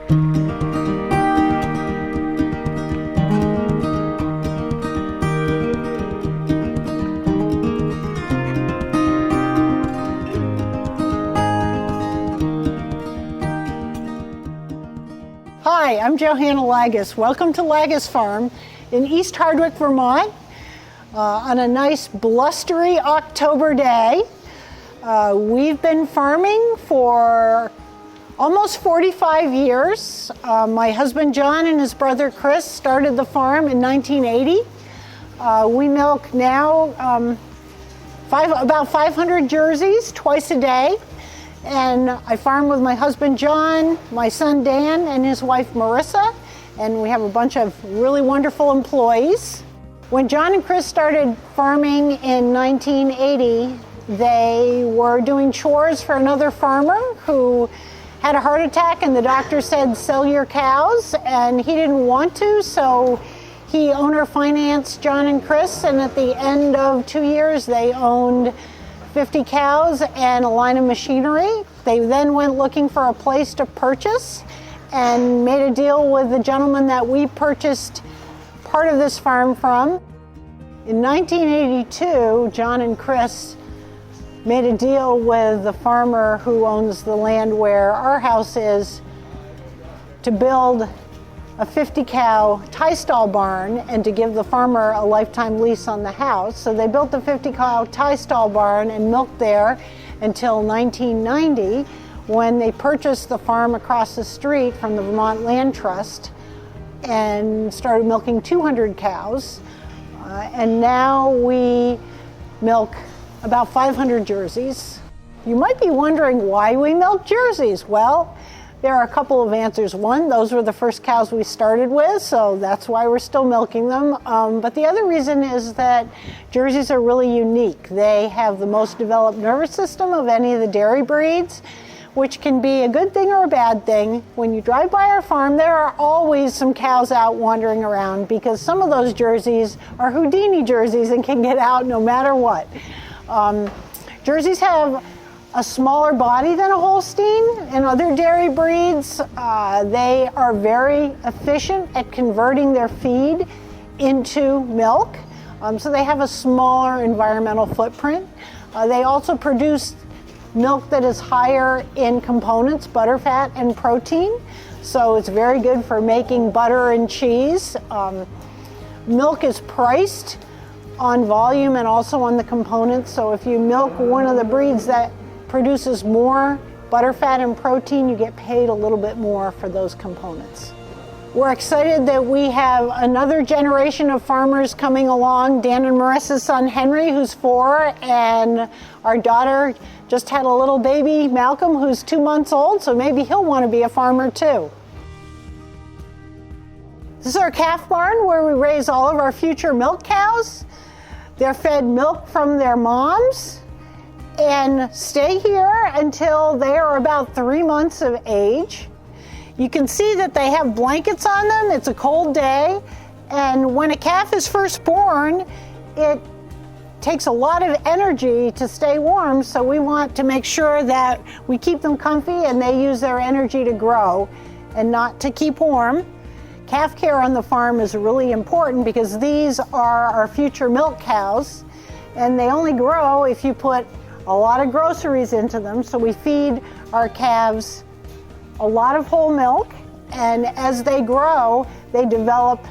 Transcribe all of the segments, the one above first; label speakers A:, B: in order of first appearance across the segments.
A: Hi, I'm Johanna Laggis. Welcome to Laggis Farm in East Hardwick, Vermont, on a nice blustery October day. We've been farming for almost 45 years. My husband John and his brother Chris started the farm in 1980. We milk now about 500 jerseys twice a day. And I farm with my husband John, my son Dan, and his wife Marissa, and we have a bunch of really wonderful employees. When John and Chris started farming in 1980, they were doing chores for another farmer who had a heart attack, and the doctor said, "Sell your cows," and he didn't want to, so he owner financed John and Chris, and at the end of 2 years, they owned 50 cows and a line of machinery. They then went looking for a place to purchase and made a deal with the gentleman that we purchased part of this farm from. In 1982, John and Chris made a deal with the farmer who owns the land where our house is to build a 50-cow tie stall barn and to give the farmer a lifetime lease on the house. So they built the 50-cow tie stall barn and milked there until 1990, when they purchased the farm across the street from the Vermont Land Trust and started milking 200 cows. And now we milk about 500 jerseys. You might be wondering why we milk jerseys. Well, there are a couple of answers. One, those were the first cows we started with, so that's why we're still milking them. But the other reason is that jerseys are really unique. They have the most developed nervous system of any of the dairy breeds, which can be a good thing or a bad thing. When you drive by our farm, there are always some cows out wandering around because some of those jerseys are Houdini jerseys and can get out no matter what. Jerseys have a smaller body than a Holstein and other dairy breeds. They are very efficient at converting their feed into milk, so they have a smaller environmental footprint. They also produce milk that is higher in components, butter, fat, and protein, so it's very good for making butter and cheese. Milk is priced on volume and also on the components, so if you milk one of the breeds that produces more butter, fat, and protein, you get paid a little bit more for those components. We're excited that we have another generation of farmers coming along. Dan and Marissa's son Henry, who's 4, and our daughter just had a little baby, Malcolm, who's 2 months old, so maybe he'll want to be a farmer too. This is our calf barn where we raise all of our future milk cows. They're fed milk from their moms and stay here until they are about 3 months of age. You can see that they have blankets on them. It's a cold day, and when a calf is first born, it takes a lot of energy to stay warm, so we want to make sure that we keep them comfy and they use their energy to grow and not to keep warm. Calf care on the farm is really important because these are our future milk cows, and they only grow if you put a lot of groceries into them. So we feed our calves a lot of whole milk, and as they grow, they develop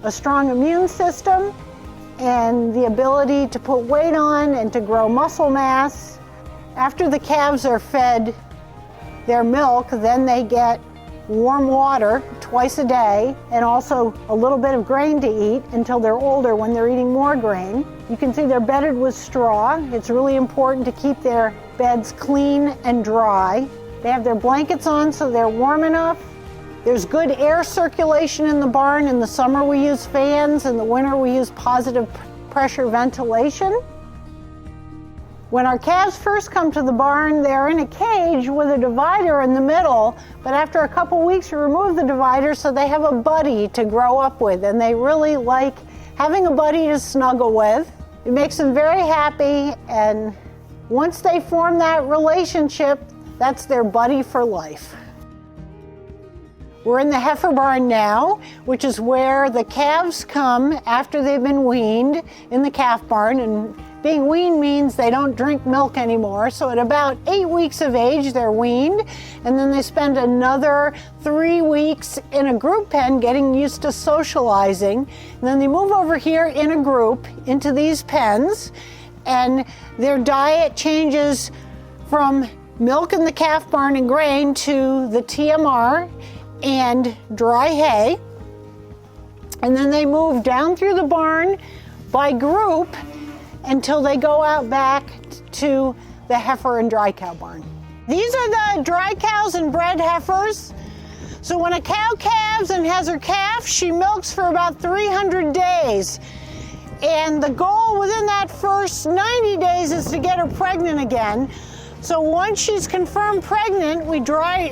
A: a strong immune system and the ability to put weight on and to grow muscle mass. After the calves are fed their milk, then they get warm water twice a day and also a little bit of grain to eat until they're older when they're eating more grain. You can see they're bedded with straw. It's really important to keep their beds clean and dry. They have their blankets on so they're warm enough. There's good air circulation in the barn. In the summer we use fans, in the winter we use positive pressure ventilation. When our calves first come to the barn, they're in a cage with a divider in the middle, but after a couple weeks we remove the divider so they have a buddy to grow up with, and they really like having a buddy to snuggle with. It makes them very happy, and once they form that relationship, that's their buddy for life. We're in the heifer barn now, which is where the calves come after they've been weaned in the calf barn. And being weaned means they don't drink milk anymore. So at about 8 weeks of age, they're weaned. And then they spend another 3 weeks in a group pen getting used to socializing. And then they move over here in a group into these pens. And their diet changes from milk in the calf barn and grain to the TMR and dry hay. And then they move down through the barn by group until they go out back to the heifer and dry cow barn. These are the dry cows and bred heifers. So when a cow calves and has her calf, she milks for about 300 days. And the goal within that first 90 days is to get her pregnant again. So once she's confirmed pregnant, we dry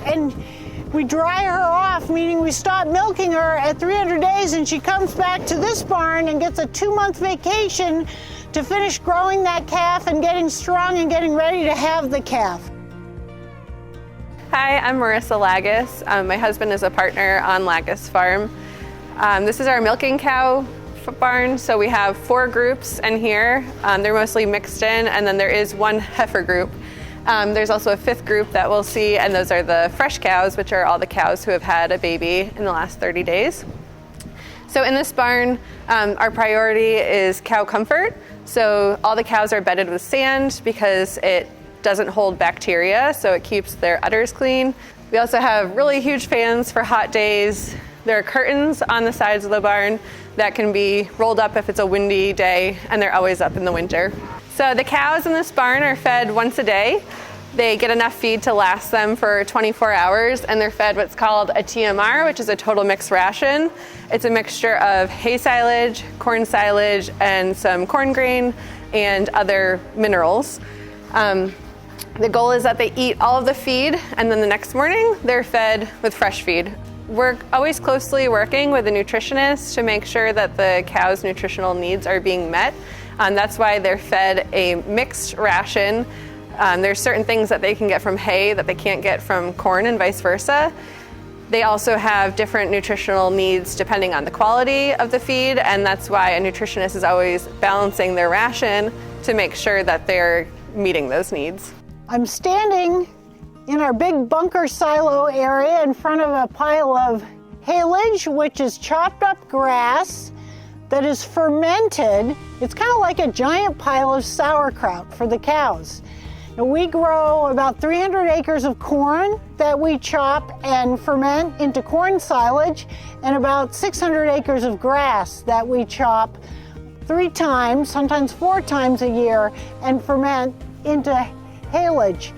A: her off, meaning we stop milking her at 300 days, and she comes back to this barn and gets a 2-month vacation to finish growing that calf and getting strong and getting ready to have the calf.
B: Hi, I'm Marissa Laggis. My husband is a partner on Laggis Farm. This is our milking cow barn, so we have 4 groups in here. They're mostly mixed in, and then there is 1 heifer group. There's also a 5th group that we'll see, and those are the fresh cows, which are all the cows who have had a baby in the last 30 days. So in this barn, our priority is cow comfort. So all the cows are bedded with sand because it doesn't hold bacteria, so it keeps their udders clean. We also have really huge fans for hot days. There are curtains on the sides of the barn that can be rolled up if it's a windy day, and they're always up in the winter. So the cows in this barn are fed once a day. They get enough feed to last them for 24 hours, and they're fed what's called a TMR, which is a total mixed ration. It's a mixture of hay silage, corn silage, and some corn grain and other minerals. The goal is that they eat all of the feed, and then the next morning they're fed with fresh feed. We're always closely working with a nutritionist to make sure that the cow's nutritional needs are being met. That's why they're fed a mixed ration. There's certain things that they can get from hay that they can't get from corn and vice versa. They also have different nutritional needs depending on the quality of the feed, and that's why a nutritionist is always balancing their ration to make sure that they're meeting those needs.
A: I'm standing in our big bunker silo area in front of a pile of haylage, which is chopped up grass that is fermented. It's kind of like a giant pile of sauerkraut for the cows. Now, we grow about 300 acres of corn that we chop and ferment into corn silage, and about 600 acres of grass that we chop 3 times, sometimes 4 times a year, and ferment into haylage.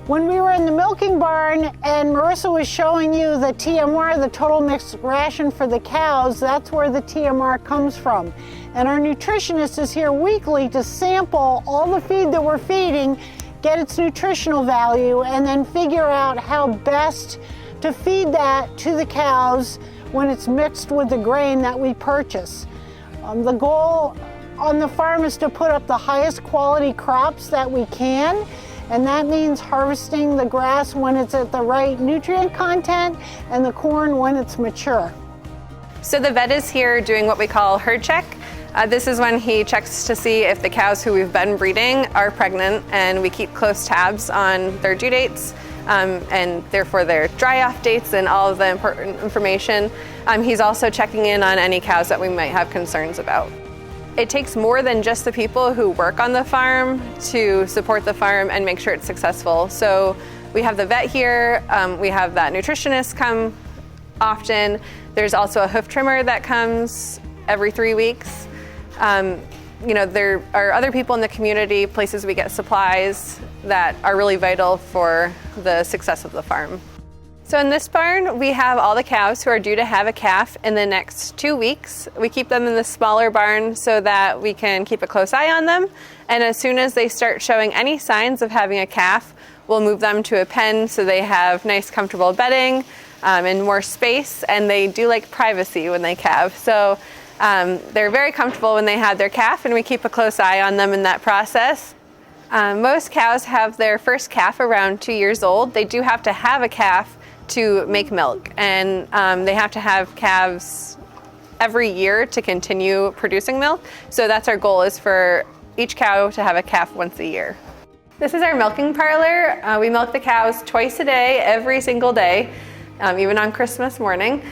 A: When we were in the milking barn and Marissa was showing you the TMR, the total mixed ration for the cows, that's where the TMR comes from. And our nutritionist is here weekly to sample all the feed that we're feeding, get its nutritional value, and then figure out how best to feed that to the cows when it's mixed with the grain that we purchase. The goal on the farm is to put up the highest quality crops that we can, and that means harvesting the grass when it's at the right nutrient content and the corn when it's mature.
B: So the vet is here doing what we call herd check. This is when he checks to see if the cows who we've been breeding are pregnant, and we keep close tabs on their due dates and therefore their dry off dates and all of the important information. He's also checking in on any cows that we might have concerns about. It takes more than just the people who work on the farm to support the farm and make sure it's successful. So we have the vet here, we have that nutritionist come often. There's also a hoof trimmer that comes every 3 weeks. There are other people in the community, places we get supplies that are really vital for the success of the farm. So in this barn, we have all the cows who are due to have a calf in the next 2 weeks. We keep them in the smaller barn so that we can keep a close eye on them. And as soon as they start showing any signs of having a calf, we'll move them to a pen so they have nice, comfortable bedding and more space. And they do like privacy when they calve. So they're very comfortable when they have their calf, and we keep a close eye on them in that process. Most cows have their first calf around 2 years old. They do have to have a calf to make milk, and they have to have calves every year to continue producing milk. So that's our goal, is for each cow to have a calf once a year. This is our milking parlor. We milk the cows twice a day, every single day, even on Christmas morning.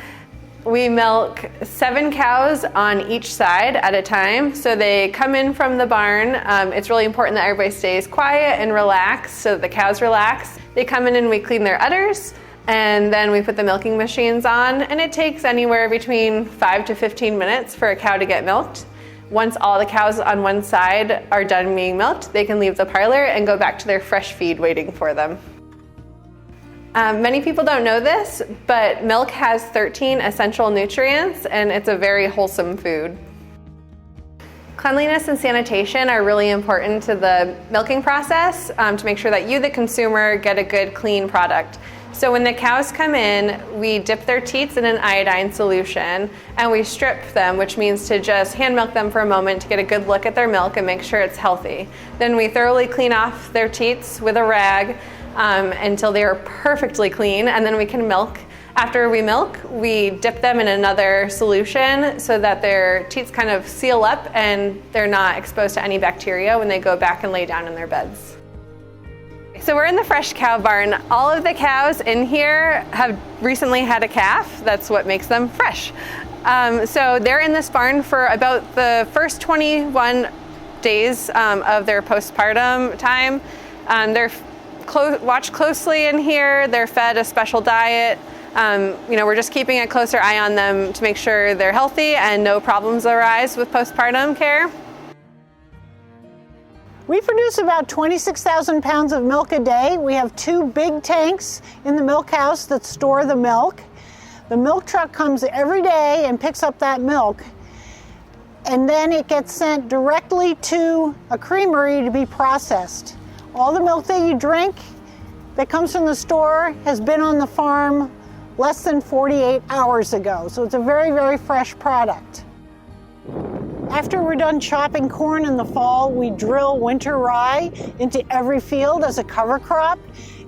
B: We milk 7 cows on each side at a time. So they come in from the barn. It's really important that everybody stays quiet and relaxed so that the cows relax. They come in and we clean their udders, and then we put the milking machines on, and it takes anywhere between 5 to 15 minutes for a cow to get milked. Once all the cows on one side are done being milked, they can leave the parlor and go back to their fresh feed waiting for them. Many people don't know this, but milk has 13 essential nutrients, and it's a very wholesome food. Cleanliness and sanitation are really important to the milking process, to make sure that you, the consumer, get a good, clean product. So when the cows come in, we dip their teats in an iodine solution, and we strip them, which means to just hand milk them for a moment to get a good look at their milk and make sure it's healthy. Then we thoroughly clean off their teats with a rag until they are perfectly clean, and then we can milk. After we milk, we dip them in another solution so that their teats kind of seal up and they're not exposed to any bacteria when they go back and lay down in their beds. So we're in the fresh cow barn. All of the cows in here have recently had a calf. That's what makes them fresh. So they're in this barn for about the first 21 days of their postpartum time. They're watched closely in here. They're fed a special diet. We're just keeping a closer eye on them to make sure they're healthy and no problems arise with postpartum care.
A: We produce about 26,000 pounds of milk a day. We have 2 big tanks in the milk house that store the milk. The milk truck comes every day and picks up that milk, and then it gets sent directly to a creamery to be processed. All the milk that you drink that comes from the store has been on the farm less than 48 hours ago, so it's a very, very fresh product. After we're done chopping corn in the fall, we drill winter rye into every field as a cover crop.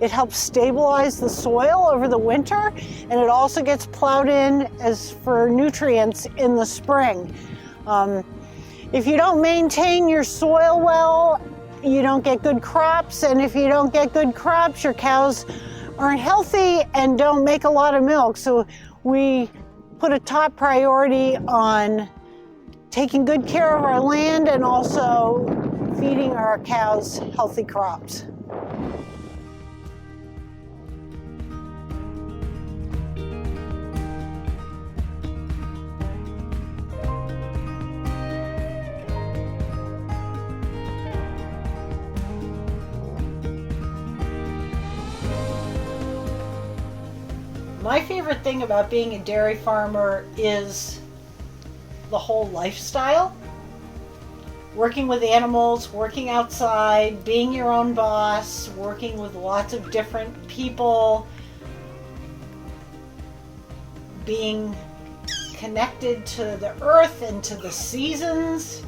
A: It helps stabilize the soil over the winter, and it also gets plowed in as for nutrients in the spring. If you don't maintain your soil well, you don't get good crops, and if you don't get good crops, your cows aren't healthy and don't make a lot of milk. So we put a top priority on taking good care of our land and also feeding our cows healthy crops. My favorite thing about being a dairy farmer is the whole lifestyle. Working with animals, working outside, being your own boss, working with lots of different people, being connected to the earth and to the seasons.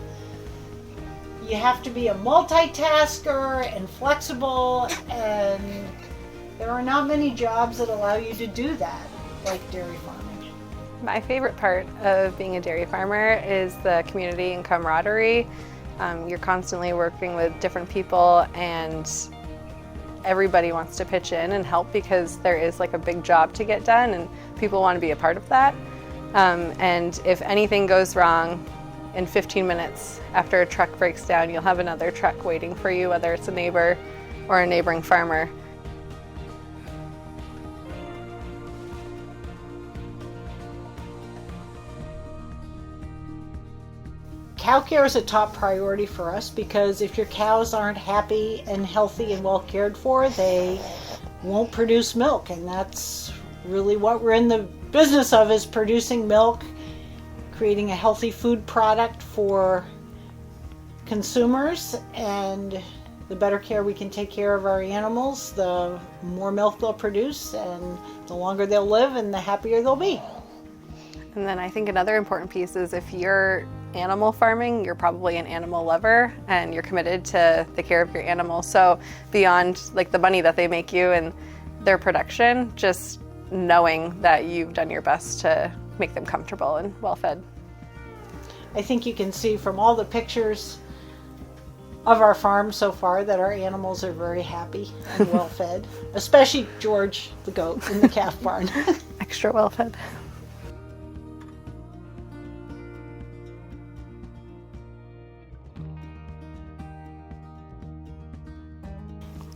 A: You have to be a multitasker and flexible, and there are not many jobs that allow you to do that, like dairy farming.
B: My favorite part of being a dairy farmer is the community and camaraderie. You're constantly working with different people, and everybody wants to pitch in and help because there is like a big job to get done and people want to be a part of that. And if anything goes wrong, in 15 minutes after a truck breaks down, you'll have another truck waiting for you, whether it's a neighbor or a neighboring farmer.
A: Cow care is a top priority for us because if your cows aren't happy and healthy and well cared for, they won't produce milk, and that's really what we're in the business of, is producing milk, creating a healthy food product for consumers, and the better care we can take care of our animals, the more milk they'll produce, and the longer they'll live and the happier they'll be.
B: And then I think another important piece is if you're animal farming, you're probably an animal lover and you're committed to the care of your animals. So beyond like the money that they make you and their production, just knowing that you've done your best to make them comfortable and well fed.
A: I think you can see from all the pictures of our farm so far that our animals are very happy and well fed, especially George the goat in the calf barn.
B: Extra well fed.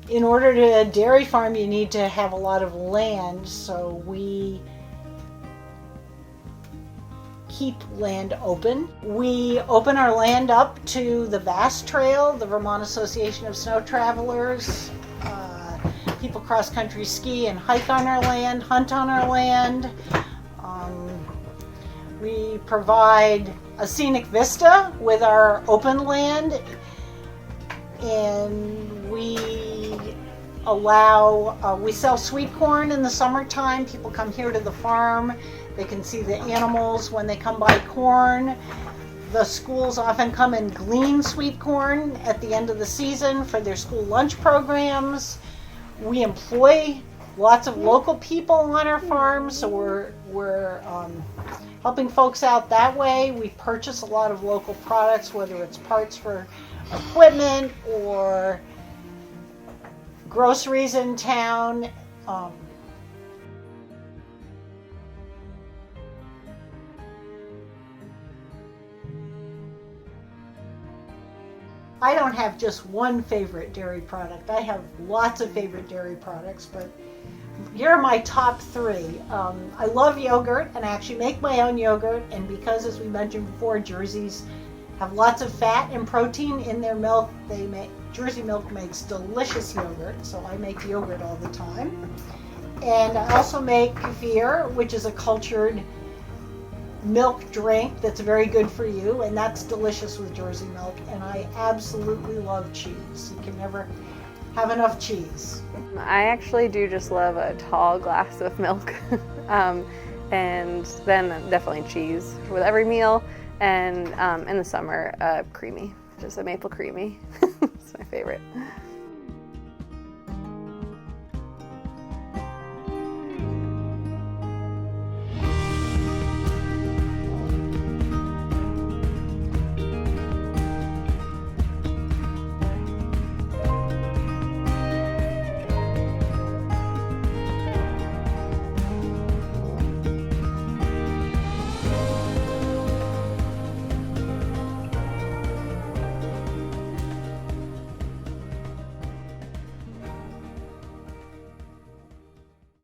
A: In order to dairy farm, you need to have a lot of land, so we keep land open. We open our land up to the Bass Trail, the Vermont Association of Snow Travelers. People cross-country ski and hike on our land, hunt on our land. We provide a scenic vista with our open land, and we sell sweet corn in the summertime. People come here to the farm. They can see the animals when they come buy corn. The schools often come and glean sweet corn at the end of the season for their school lunch programs. We employ lots of local people on our farm, so we're helping folks out that way. We purchase a lot of local products, whether it's parts for equipment or groceries in town. I don't have just one favorite dairy product. I have lots of favorite dairy products, but here are my top three. I love yogurt, and I actually make my own yogurt, and because, as we mentioned before, Jerseys have lots of fat and protein in their milk, Jersey milk makes delicious yogurt, so I make yogurt all the time. And I also make kefir, which is a cultured milk drink that's very good for you, and that's delicious with Jersey milk. And I absolutely love cheese. You can never have enough cheese.
B: I actually do just love a tall glass of milk, and then definitely cheese with every meal, and in the summer, creamy, just a maple creamy. It's my favorite.